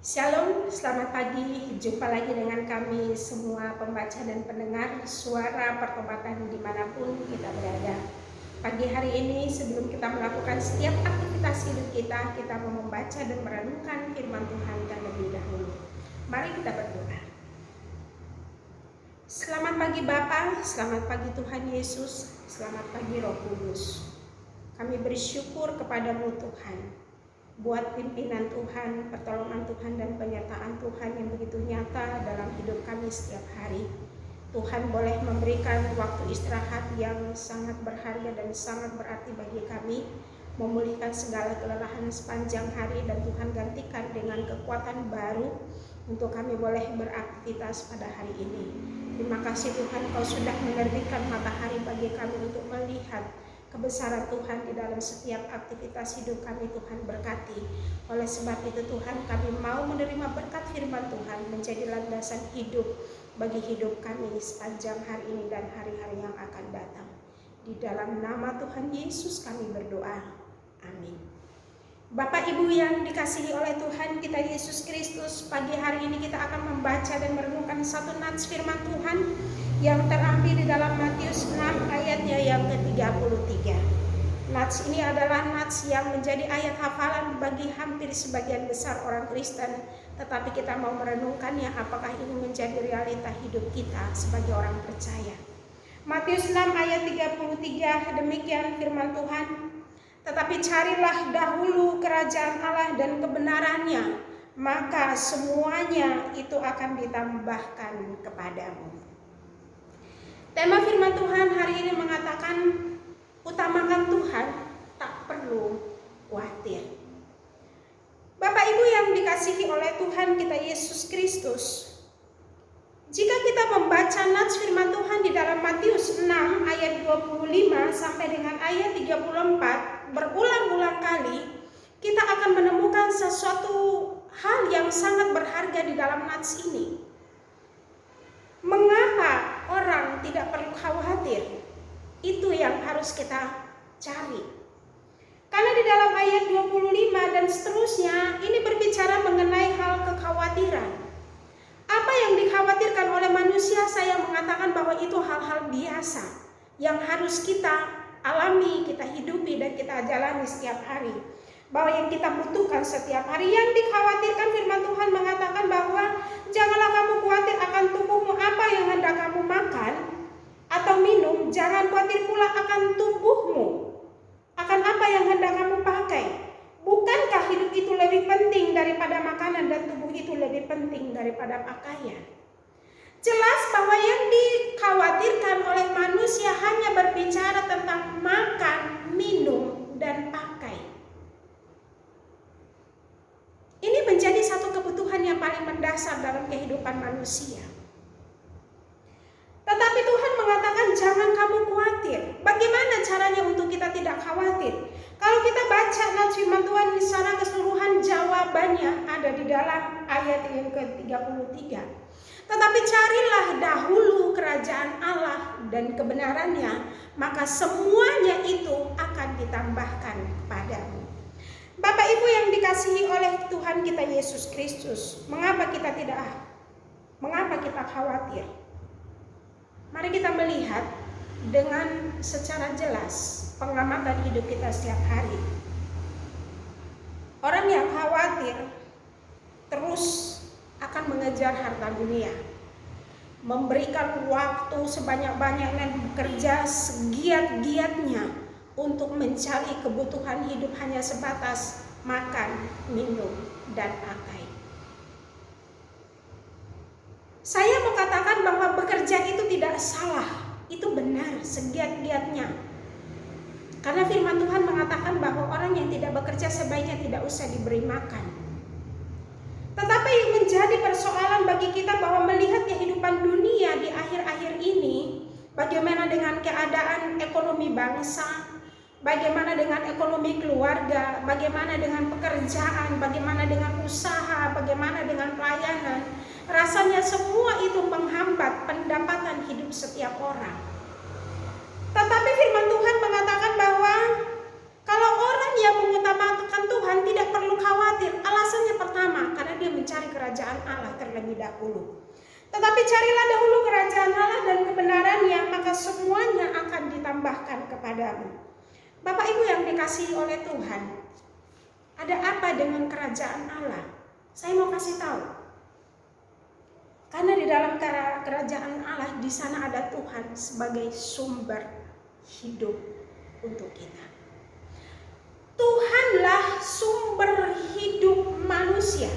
Shalom, selamat pagi. Jumpa lagi dengan kami semua pembaca dan pendengar suara pertobatan dimanapun kita berada. Pagi hari ini sebelum kita melakukan setiap aktivitas hidup kita mau membaca dan merenungkan firman Tuhan terlebih dahulu. Mari kita berdoa. Selamat pagi Bapa, selamat pagi Tuhan Yesus, selamat pagi Roh Kudus. Kami bersyukur kepadamu Tuhan, buat pimpinan Tuhan, pertolongan Tuhan dan penyertaan Tuhan yang begitu nyata dalam hidup kami setiap hari. Tuhan boleh memberikan waktu istirahat yang sangat berharga dan sangat berarti bagi kami, memulihkan segala kelelahan sepanjang hari, dan Tuhan gantikan dengan kekuatan baru untuk kami boleh beraktivitas pada hari ini. Terima kasih Tuhan, Kau sudah menerbitkan matahari bagi kami untuk melihat kebesaran Tuhan di dalam setiap aktivitas hidup kami. Tuhan berkati. Oleh sebab itu Tuhan, kami mau menerima berkat firman Tuhan menjadi landasan hidup bagi hidup kami sepanjang hari ini dan hari-hari yang akan datang. Di dalam nama Tuhan Yesus kami berdoa. Amin. Bapak Ibu yang dikasihi oleh Tuhan kita Yesus Kristus, pagi hari ini kita akan membaca dan merenungkan satu nats firman Tuhan yang terambil di dalam Matius 6 ayatnya yang ke-33. Nats ini adalah nats yang menjadi ayat hafalan bagi hampir sebagian besar orang Kristen, tetapi kita mau merenungkannya apakah ini menjadi realita hidup kita sebagai orang percaya. Matius 6 ayat 33, demikian firman Tuhan. Tetapi carilah dahulu kerajaan Allah dan kebenarannya, maka semuanya itu akan ditambahkan kepadamu. Tema firman Tuhan hari ini mengatakan, utamakan Tuhan, tak perlu khawatir. Bapak Ibu yang dikasihi oleh Tuhan kita Yesus Kristus, jika kita membaca nats firman Tuhan di dalam Matius 6 ayat 25 sampai dengan ayat 34 berulang-ulang kali, kita akan menemukan sesuatu hal yang sangat berharga di dalam nats ini. Mengapa orang tidak perlu khawatir? Itu yang harus kita cari. Karena di dalam ayat 25 dan seterusnya ini berbicara mengenai hal kekhawatiran. Apa yang dikhawatirkan oleh manusia, saya mengatakan bahwa itu hal-hal biasa yang harus kita alami, kita hidupi dan kita jalani setiap hari. Bahwa yang kita butuhkan setiap hari. Yang dikhawatirkan firman Tuhan mengatakan bahwa janganlah kamu khawatir akan tubuhmu, apa yang hendak kamu makan atau minum. Jangan khawatir pula akan tubuhmu, akan apa yang hendak kamu pakai. Bukankah hidup itu lebih penting daripada makanan dan tubuh itu lebih penting daripada pakaian? Jelas bahwa yang dikhawatirkan oleh manusia hanya berbicara tentang makan, minum, dan pakai. Ini menjadi satu kebutuhan yang paling mendasar dalam kehidupan manusia. Tetapi Tuhan mengatakan jangan kamu khawatir. Bagaimana caranya untuk kita tidak khawatir? Kalau kita baca nats firman Tuhan secara keseluruhan, jawabannya ada di dalam ayat yang ke-33. Tetapi carilah dahulu kerajaan Allah dan kebenarannya, maka semuanya itu akan ditambahkan kepadamu. Bapak Ibu yang dikasihi oleh Tuhan kita Yesus Kristus, mengapa kita khawatir? Mari kita melihat dengan secara jelas pengamatan hidup kita setiap hari. Orang yang khawatir terus akan mengejar harta dunia, memberikan waktu sebanyak-banyaknya, bekerja segiat-giatnya untuk mencari kebutuhan hidup hanya sebatas makan, minum, dan pakai. Saya mau katakan bahwa bekerja itu tidak salah, itu benar segiat-giatnya. Karena firman Tuhan mengatakan bahwa orang yang tidak bekerja sebaiknya tidak usah diberi makan. Tetapi yang menjadi persoalan bagi kita bahwa melihat kehidupan dunia di akhir-akhir ini, bagaimana dengan keadaan ekonomi bangsa, bagaimana dengan ekonomi keluarga, bagaimana dengan pekerjaan, bagaimana dengan usaha, bagaimana dengan pelayanan. Rasanya semua itu menghambat pendapatan hidup setiap orang. Tetapi firman Tuhan mengatakan bahwa kalau orang yang mengutamakan Tuhan tidak perlu khawatir. Alasannya pertama, karena dia mencari kerajaan Allah terlebih dahulu. Tetapi carilah dahulu kerajaan Allah dan kebenarannya, maka semuanya akan ditambahkan kepadamu. Bapak Ibu yang dikasihi oleh Tuhan, ada apa dengan kerajaan Allah? Saya mau kasih tahu. Karena di dalam kerajaan Allah, di sana ada Tuhan sebagai sumber hidup untuk kita. Tuhanlah sumber hidup manusia.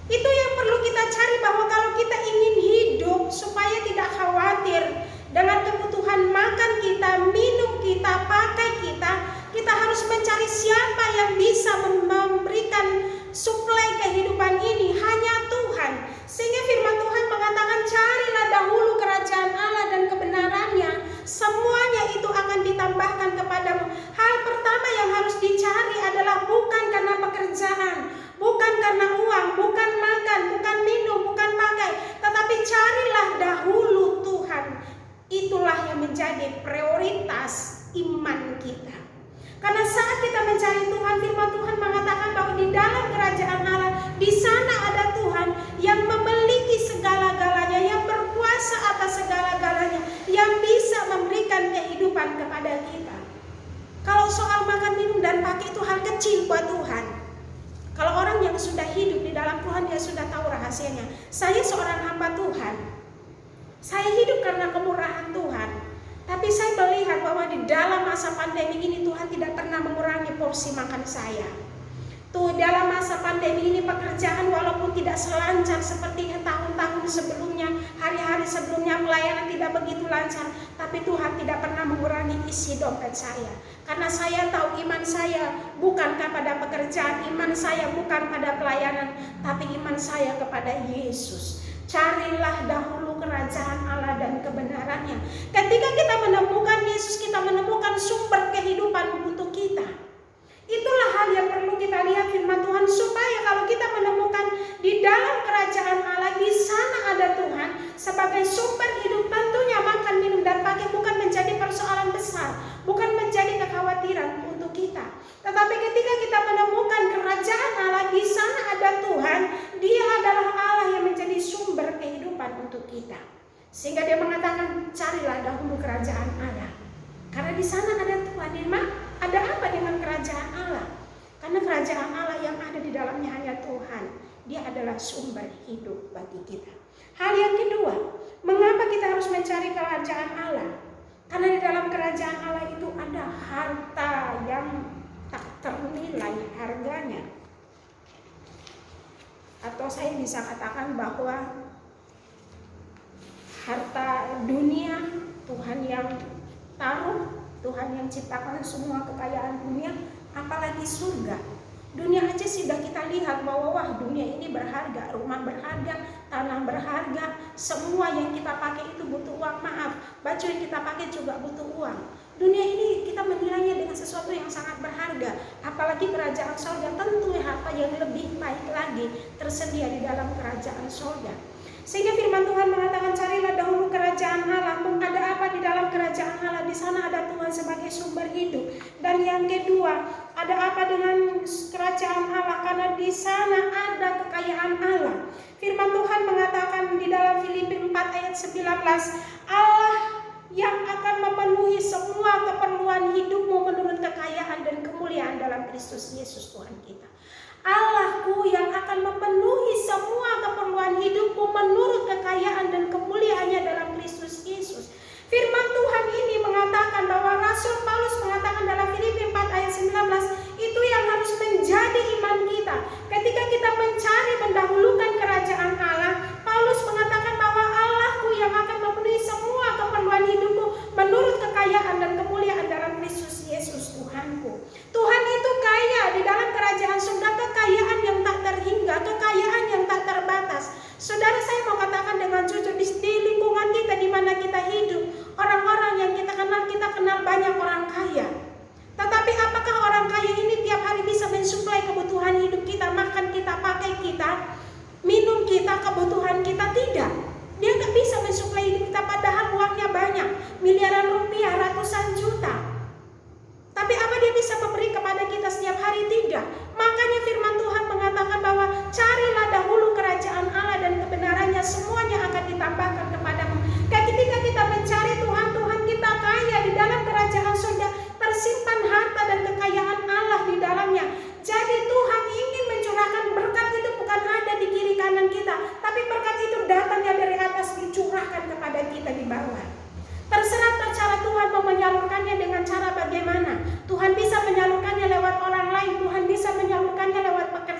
Itu yang perlu kita cari, bahwa kalau kita ingin hidup supaya tidak khawatir dengan kebutuhan makan kita, minum kita, pakai kita, kita harus mencari siapa yang bisa memberikan suplai kehidupan ini. Hanya Tuhan. Sehingga firman Tuhan mengatakan, carilah dahulu kerajaan Allah dan kebenarannya, semuanya itu akan ditambahkan kepadamu. Hal pertama yang harus dicari adalah bukan karena pekerjaan, bukan karena uang, bukan makan, bukan minum, bukan pakai, tetapi carilah dahulu Tuhan. Itulah yang menjadi prioritas iman kita. Karena saat kita mencari Tuhan, firman Tuhan mengatakan bahwa di dalam kerajaan Allah, di sana ada Tuhan yang memiliki segala-galanya, yang berkuasa atas segala-galanya, yang bisa memberikan kehidupan kepada kita. Kalau soal makan, minum, dan pakai itu hal kecil buat Tuhan. Kalau orang yang sudah hidup di dalam Tuhan, dia sudah tahu rahasianya. Saya seorang hamba Tuhan. Saya hidup karena kemurahan Tuhan. Tapi saya melihat bahwa di dalam masa pandemi ini Tuhan tidak pernah mengurangi porsi makan saya. Tuh, dalam masa pandemi ini pekerjaan walaupun tidak selancar seperti tahun-tahun sebelumnya, hari-hari sebelumnya pelayanan tidak begitu lancar, tapi Tuhan tidak pernah mengurangi isi dompet saya. Karena saya tahu iman saya bukan kepada pekerjaan, iman saya bukan pada pelayanan, tapi iman saya kepada Yesus. Carilah dahulu kerajaan Allah dan kebenarannya. Ketika kita menemukan Yesus, kita menemukan sumber kehidupan untuk kita. Itulah hal yang perlu kita lihat firman Tuhan, supaya kalau kita menemukan di dalam kerajaan Allah, di sana ada Tuhan sebagai sumber hidup, tentunya makan, minum, dan pakai bukan menjadi persoalan besar, bukan menjadi kekhawatiran untuk kita. Tetapi ketika kita menemukan kerajaan Allah, di sana ada Tuhan, Dia adalah Allah yang menjadi sumber kehidupan untuk kita. Sehingga Dia mengatakan, carilah dahulu kerajaan Allah. Karena di sana ada Tuhan. Ada apa dengan kerajaan Allah? Karena kerajaan Allah yang ada di dalamnya hanya Tuhan. Dia adalah sumber hidup bagi kita. Hal yang kedua, mengapa kita harus mencari kerajaan Allah? Karena di dalam kerajaan Allah itu ada harta yang tak ternilai harganya. Atau saya bisa katakan bahwa harta dunia Tuhan yang taruh, Tuhan yang ciptakan semua kekayaan dunia, apalagi surga. Dunia aja sudah kita lihat bahwa wah, dunia ini berharga, rumah berharga, tanah berharga, semua yang kita pakai itu butuh uang. Maaf, baju yang kita pakai juga butuh uang. Dunia ini kita menilainya dengan sesuatu yang sangat berharga, apalagi kerajaan surga, tentu harta yang lebih baik lagi tersedia di dalam kerajaan surga. Sehingga firman Tuhan mengatakan, carilah dahulu kerajaan Allah. Ada apa di dalam kerajaan Allah? Di sana ada Tuhan sebagai sumber hidup. Dan yang kedua, ada apa dengan kerajaan Allah? Karena di sana ada kekayaan Allah. Firman Tuhan mengatakan di dalam Filipi 4 ayat 19, Allah yang akan memenuhi semua keperluan hidupmu menurut kekayaan dan kemuliaan dalam Kristus Yesus Tuhan kita. Allahku yang akan memenuhi semua keperluan hidupmu menurut kekayaan dan kemuliaannya dalam Kristus Yesus. Firman Tuhan ini mengatakan bahwa Rasul Paulus mengatakan dalam Filipi 4 ayat 19, itu yang harus menjadi iman kita. Ketika kita mencari mendahulukan kerajaan Allah, Paulus mengatakan bahwa Allahku yang akan memenuhi semua keperluan hidupku menurut kekayaan dan kemuliaan dalam Kristus Yesus Tuhanku. Tuhan itu kaya, di dalam kerajaan surga kekayaan yang tak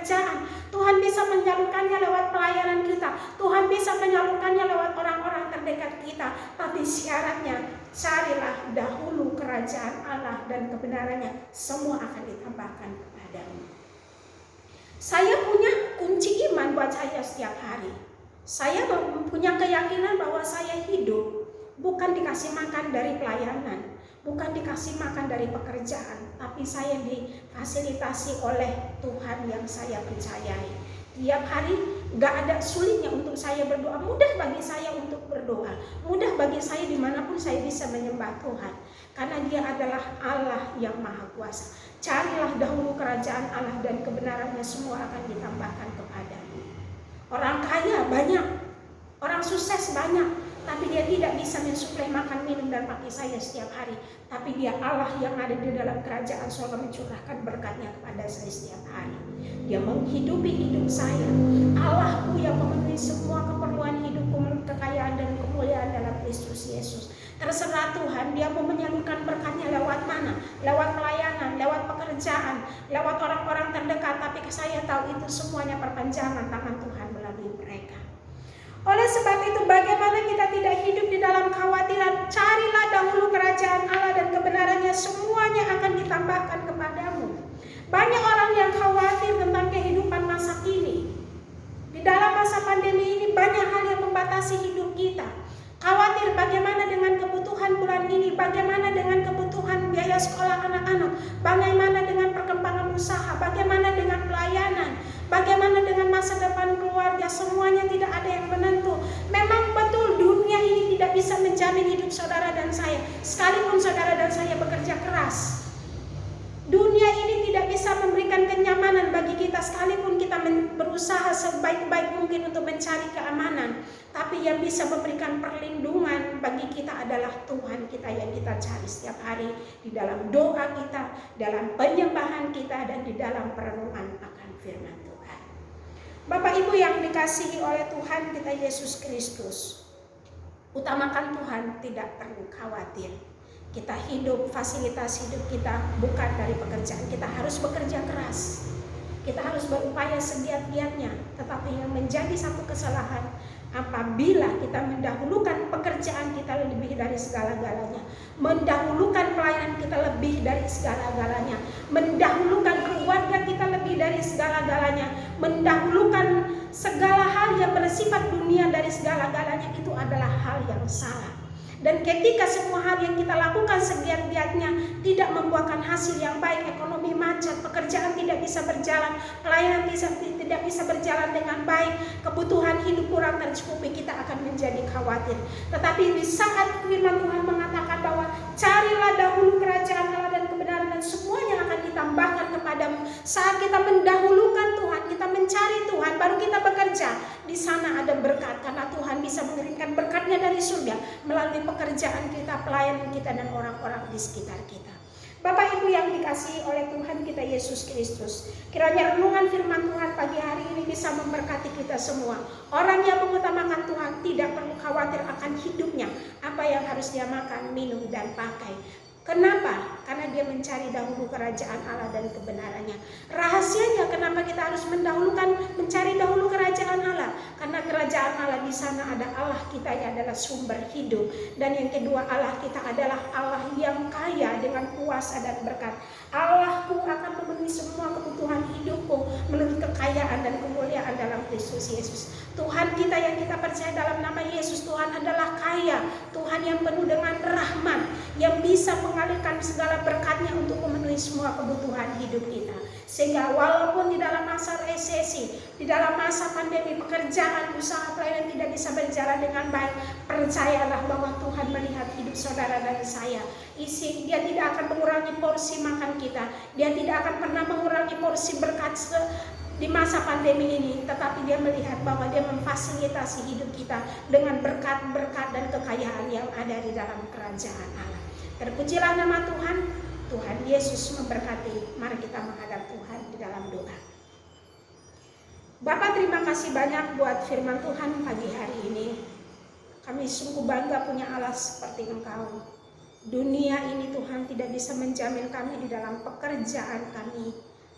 pekerjaan. Tuhan bisa menyalurkannya lewat pelayanan kita. Tuhan bisa menyalurkannya lewat orang-orang terdekat kita. Tapi syaratnya, carilah dahulu kerajaan Allah dan kebenarannya. Semua akan ditambahkan kepadamu. Saya punya kunci iman buat saya setiap hari. Saya punya keyakinan bahwa saya hidup bukan dikasih makan dari pelayanan, bukan dikasih makan dari pekerjaan, tapi saya difasilitasi oleh Tuhan yang saya percayai. Tiap hari gak ada sulitnya untuk saya berdoa, mudah bagi saya untuk berdoa, mudah bagi saya dimanapun saya bisa menyembah Tuhan, karena Dia adalah Allah yang Maha Kuasa. Carilah dahulu kerajaan Allah dan kebenarannya, semua akan ditambahkan kepadamu. Orang kaya banyak, orang sukses banyak, tapi dia tidak bisa mensuplai makan, minum, dan pakai saya setiap hari. Tapi Dia Allah yang ada di dalam kerajaan surga mencurahkan berkatnya kepada saya setiap hari. Dia menghidupi hidup saya. Allahku yang memenuhi semua keperluan hidupku menurut kekayaan dan kemuliaan dalam Kristus Yesus. Terserah Tuhan, Dia mau menyalurkan berkatnya lewat mana? Lewat pelayanan, lewat pekerjaan, lewat orang-orang terdekat. Tapi saya tahu itu semuanya perpanjangan tangan Tuhan melalui mereka. Oleh sebab itu, bagaimana kita tidak hidup di dalam kekhawatiran? Carilah dahulu kerajaan Allah dan kebenarannya, semuanya akan ditambahkan kepadamu. Banyak orang yang khawatir tentang kehidupan masa kini. Di dalam masa pandemi ini banyak hal yang membatasi hidup kita. Khawatir bagaimana dengan kebutuhan bulan ini, bagaimana dengan kebutuhan biaya sekolah anak-anak, bagaimana dengan perkembangan usaha, bagaimana dengan pelayanan, bagaimana dengan masa depan keluarga. Semuanya tidak ada yang menentu. Memang betul dunia ini tidak bisa menjamin hidup saudara dan saya, sekalipun saudara dan saya bekerja keras. Dunia ini tidak bisa memberikan kenyamanan bagi kita, sekalipun kita berusaha sebaik-baik mungkin untuk mencari keamanan. Tapi yang bisa memberikan perlindungan bagi kita adalah Tuhan kita yang kita cari setiap hari, di dalam doa kita, dalam penyembahan kita, dan di dalam perenungan akan firman Tuhan. Bapak Ibu yang dikasihi oleh Tuhan kita Yesus Kristus, utamakan Tuhan, tidak perlu khawatir. Kita hidup, fasilitas hidup kita bukan dari pekerjaan. Kita harus bekerja keras, kita harus berupaya segiat-giatnya. Tetapi yang menjadi satu kesalahan, apabila kita mendahulukan pekerjaan kita lebih dari segala-galanya, mendahulukan pelayanan kita lebih dari segala-galanya, mendahulukan keluarga kita lebih dari segala-galanya, mendahulukan segala hal yang bersifat dunia dari segala-galanya, itu adalah hal yang salah. Dan ketika semua hal yang kita lakukan segiat-giatnya tidak membuahkan hasil yang baik, ekonomi macet, pekerjaan tidak bisa berjalan, pelayanan tidak bisa berjalan dengan baik, kebutuhan hidup kurang tercukupi, kita akan menjadi khawatir. Tetapi di saat firman Tuhan mengatakan bahwa carilah dahulu kerajaan Allah dan kebenaran, dan semuanya akan ditambahkan kepadamu. Saat kita mendahulukan Tuhan, kita mencari Tuhan, baru kita bekerja. Di sana ada berkat, karena Tuhan bisa mengirimkan berkatnya dari surga melalui pekerjaan kita, pelayanan kita, dan orang-orang di sekitar kita. Bapak Ibu yang dikasihi oleh Tuhan kita Yesus Kristus, kiranya renungan firman Tuhan pagi hari ini bisa memberkati kita semua. Orang yang mengutamakan Tuhan tidak perlu khawatir akan hidupnya, apa yang harus dia makan, minum, dan pakai. Kenapa? Karena dia mencari dahulu kerajaan Allah dan kebenarannya. Rahasianya kenapa kita harus mencari dahulu kerajaan Allah? Karena kerajaan Allah di sana ada Allah kita yang adalah sumber hidup. Dan yang kedua, Allah kita adalah Allah yang kaya dengan kuasa dan berkat. Allahku akan memenuhi semua kebutuhan hidupku menurut kekayaan dan kemuliaan dalam Kristus Yesus. Tuhan kita yang kita percaya dalam nama Yesus, Tuhan adalah kaya, Tuhan yang penuh dengan rahmat, yang bisa mengalirkan segala berkatnya untuk memenuhi semua kebutuhan hidup kita. Sehingga walaupun di dalam masa resesi, di dalam masa pandemi, pekerjaan, usaha, pelayanan tidak bisa berjalan dengan baik, percayalah bahwa Tuhan melihat hidup saudara dan saya. Dia tidak akan mengurangi porsi makan kita, Dia tidak akan pernah mengurangi porsi berkat di masa pandemi ini, tetapi Dia melihat bahwa Dia memfasilitasi hidup kita dengan berkat-berkat dan kekayaan yang ada di dalam kerajaan Allah. Terpujilah nama Tuhan. Tuhan Yesus memberkati. Mari kita menghadap Tuhan di dalam doa. Bapak, terima kasih banyak buat firman Tuhan pagi hari ini. Kami sungguh bangga punya Allah seperti Engkau. Dunia ini Tuhan tidak bisa menjamin kami di dalam pekerjaan kami.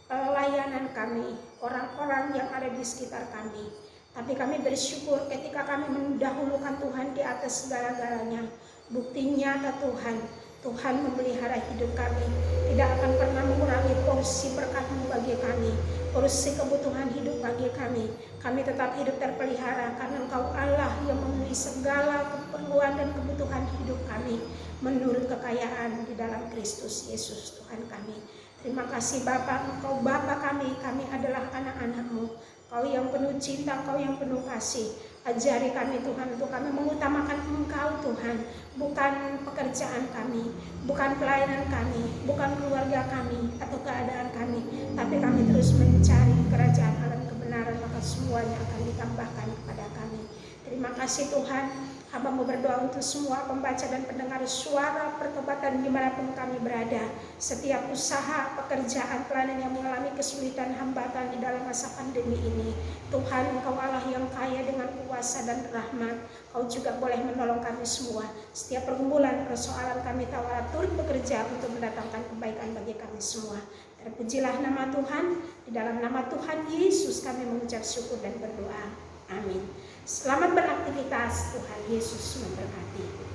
layanan kami, orang-orang yang ada di sekitar kami. Tapi kami bersyukur ketika kami mendahulukan Tuhan di atas segala-galanya. Bukti nyata Tuhan memelihara hidup kami, tidak akan pernah mengurangi porsi berkat-Mu bagi kami, porsi kebutuhan hidup bagi kami. Kami tetap hidup terpelihara karena Engkau Allah yang memenuhi segala keperluan dan kebutuhan hidup kami menurut kekayaan di dalam Kristus Yesus Tuhan kami. Terima kasih Bapa, Engkau Bapa kami adalah anak-anak-Mu. Kau yang penuh cinta, Kau yang penuh kasih. Ajari kami Tuhan untuk kami mengutamakan Engkau Tuhan, bukan pekerjaan kami, bukan pelayanan kami, bukan keluarga kami atau keadaan kami, tapi kami terus mencari kerajaan Allah kebenaran, maka semuanya akan ditambahkan kepada kami. Terima kasih Tuhan. Hamba-Mu berdoa untuk semua pembaca dan pendengar suara pertobatan dimanapun kami berada. Setiap usaha, pekerjaan, pelayanan yang mengalami kesulitan, hambatan di dalam masa pandemi ini, Tuhan Engkau Allah yang kaya dengan kuasa dan rahmat. Kau juga boleh menolong kami semua. Setiap pergumulan, persoalan kami tawarat turut bekerja untuk mendatangkan kebaikan bagi kami semua. Terpujilah nama Tuhan. Di dalam nama Tuhan Yesus kami mengucap syukur dan berdoa. Amin. Selamat beraktivitas. Tuhan Yesus memberkati.